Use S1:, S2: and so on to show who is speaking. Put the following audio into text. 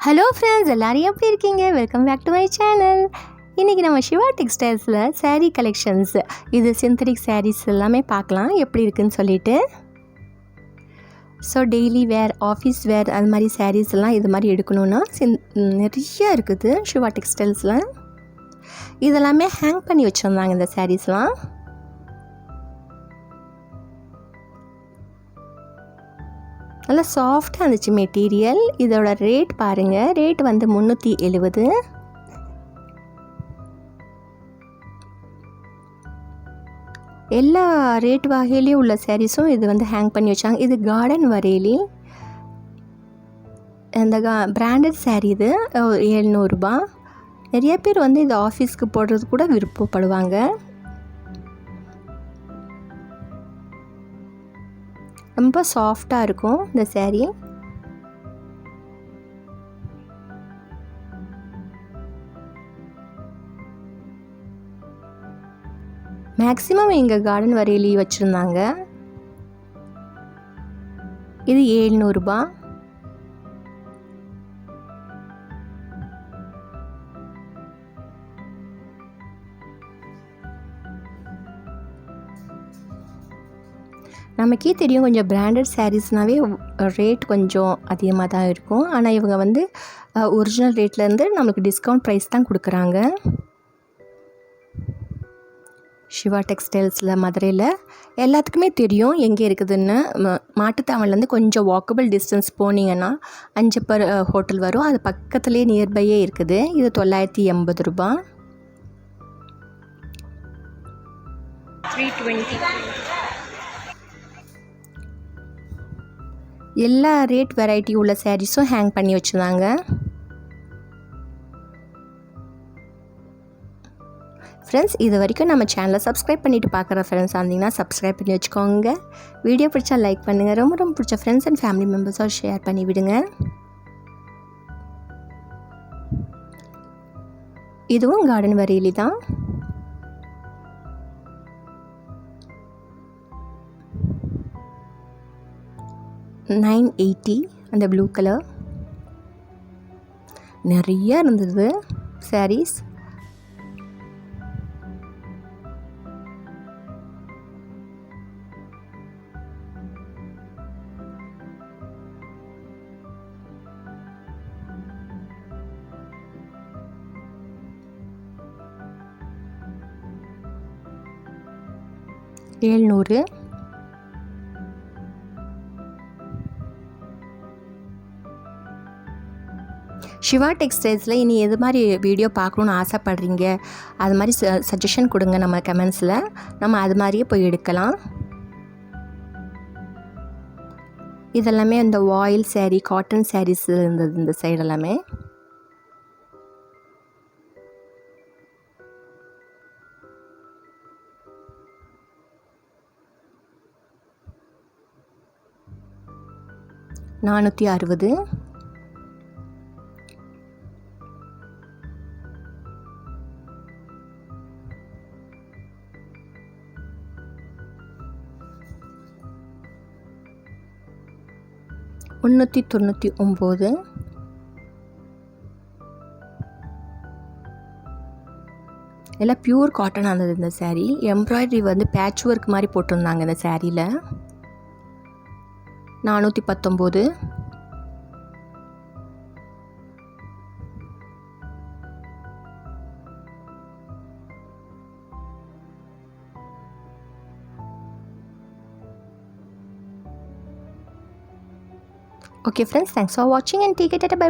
S1: Hello friends, எல்லாரும் எப்படி இருக்கீங்க? Welcome back to my channel. இன்றைக்கி நம்ம சிவா டெக்ஸ்டைல்ஸில் சாரீ கலெக்ஷன்ஸ், இது சிந்தட்டிக் சாரீஸ் எல்லாமே பார்க்கலாம் எப்படி இருக்குதுன்னு சொல்லிட்டு. So daily wear, office wear அது மாதிரி சாரீஸ் எல்லாம் இது மாதிரி எடுக்கணுன்னா நிறைய இருக்குது சிவா டெக்ஸ்டைல்ஸில். இதெல்லாமே ஹேங் பண்ணி வச்சுருந்தாங்க இந்த சாரீஸ்லாம். நல்லா சாஃப்டாக இருந்துச்சு மெட்டீரியல். இதோட ரேட் பாருங்கள், ரேட் வந்து 370. எல்லா ரேட் வகையிலையும் உள்ள சாரீஸும் இது வந்து ஹேங் பண்ணி வச்சாங்க. இது கார்டன் வரையிலி அந்த பிராண்டட் சாரீ. இது 700 ரூபா. நிறைய பேர் வந்து இது ஆஃபீஸ்க்கு போடுறது கூட விருப்பப்படுவாங்க. ரொம்ப சாஃப்டாக இருக்கும் இந்த சாரீ. மேக்ஸிமம் எங்கள் கார்டன் வரையிலி வச்சுருந்தாங்க. இது 700 ரூபா. நமக்கே தெரியும் கொஞ்சம் பிராண்டட் சாரீஸ்னாவே ரேட் கொஞ்சம் அதிகமாக தான் இருக்கும். ஆனால் இவங்க வந்து ஒரிஜினல் ரேட்லேருந்து நம்மளுக்கு டிஸ்கவுண்ட் ப்ரைஸ் தான் கொடுக்குறாங்க. சிவா டெக்ஸ்டைல்ஸில் மதுரையில் எல்லாத்துக்குமே தெரியும் எங்கே இருக்குதுன்னு. மாட்டுத்தாவணிலேருந்து கொஞ்சம் வாக்கபிள் டிஸ்டன்ஸ் போனீங்கன்னா அஞ்சப்பர் ஹோட்டல் வரும். அது பக்கத்துலேயே நியர்பையே இருக்குது. இது 980 ரூபா. 320. எல்லா ரேட் வெரைட்டி உள்ள சாரீஸும் ஹேங் பண்ணி வச்சுருந்தாங்க. ஃப்ரெண்ட்ஸ், இது வரைக்கும் நம்ம சேனலை சப்ஸ்கிரைப் பண்ணிவிட்டு பார்க்குற ஃப்ரெண்ட்ஸ் இருந்தீங்கன்னா சப்ஸ்கிரைப் பண்ணி வச்சுக்கோங்க. வீடியோ பிடிச்சா லைக் பண்ணுங்கள். ரொம்ப ரொம்ப பிடிச்ச ஃப்ரெண்ட்ஸ் அண்ட் ஃபேமிலி மெம்பர்ஸோடு ஷேர் பண்ணி விடுங்க. இதுவும் கார்டன் வரையிலி தான். $980 அந்த ப்ளூ கலர். நிறைய இருந்தது சாரீஸ். $700. சிவா டெக்ஸ்டைல்ஸில் இனி எது மாதிரி வீடியோ பார்க்கணுன்னு ஆசைப்படுறீங்க, அது மாதிரி சஜஷன் கொடுங்க நம்ம கமெண்ட்ஸில். நம்ம அது மாதிரியே போய் எடுக்கலாம். இதெல்லாமே இந்த வாயில் சாரீ, காட்டன் சாரீஸ் இருந்தது இந்த சைடு எல்லாமே. $460. $399. எல்லாம் பியூர் காட்டனாக இருந்தது இந்த சாரீ. எம்ப்ராய்டரி வந்து பேட்ச் ஒர்க் மாதிரி போட்டிருந்தாங்க இந்த சாரியில். $419. Okay friends, thanks for watching and take it at a bye.